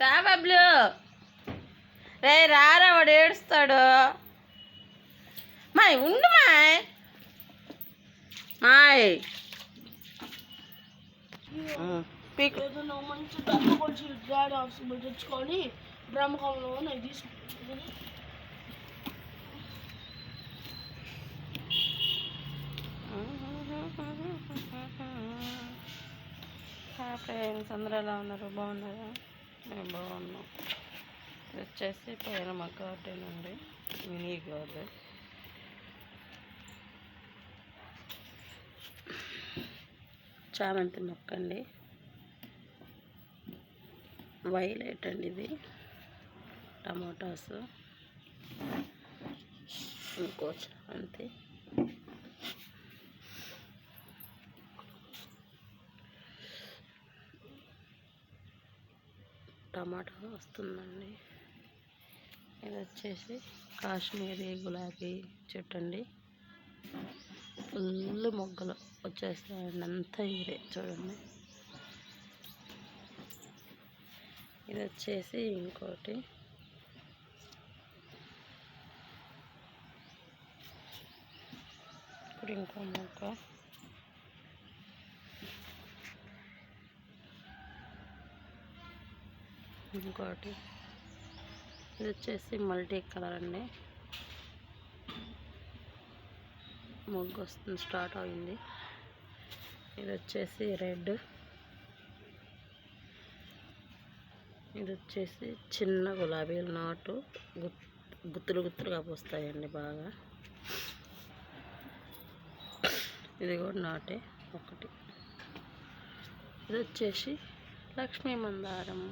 రా బబ్లు, రే రారా, వాడు ఏడుస్తాడు. మాయ్ ఉండు మాయ్. మాయ్ ఏదైనా మంచి పెద్ద కొలిసి డాడీ ఆఫీస్ తెచ్చుకొని బ్రహ్మకంలో నేను తీసుకుంటాను. ఫ్రెండ్స్ అందరూ ఎలా ఉన్నారు? బాగున్నారా? మేము బాగున్నాం. ఇది వచ్చేసి పైన మా గార్డెన్ అండి, మినీ గార్డెన్. చామంతి మొక్క అండి, వైలెట్ అండి. ఇది టమోటాస్, ఇంకో చామంతి, టమాటా వస్తుందండి. ఇది వచ్చేసి కాశ్మీరీ గులాబీ చెట్టు అండి. ఫుల్ మొగ్గలు వచ్చేస్తాయండి, అంతా ఇదే చూడండి. ఇది వచ్చేసి ఇంకోటి ఇప్పుడు ఇంకో మొగ్గ. ఇంకోటి ఇది వచ్చేసి మల్టీ కలర్ అండి, మొగ్గు వస్తుంది, స్టార్ట్ అయింది. ఇది వచ్చేసి రెడ్. ఇది వచ్చేసి చిన్న గులాబీలు నాటు గుత్తులు గుత్తులుగా పోస్తాయండి బాగా. ఇది కూడా నాటే ఒకటి. ఇది వచ్చేసి లక్ష్మీ మందారం.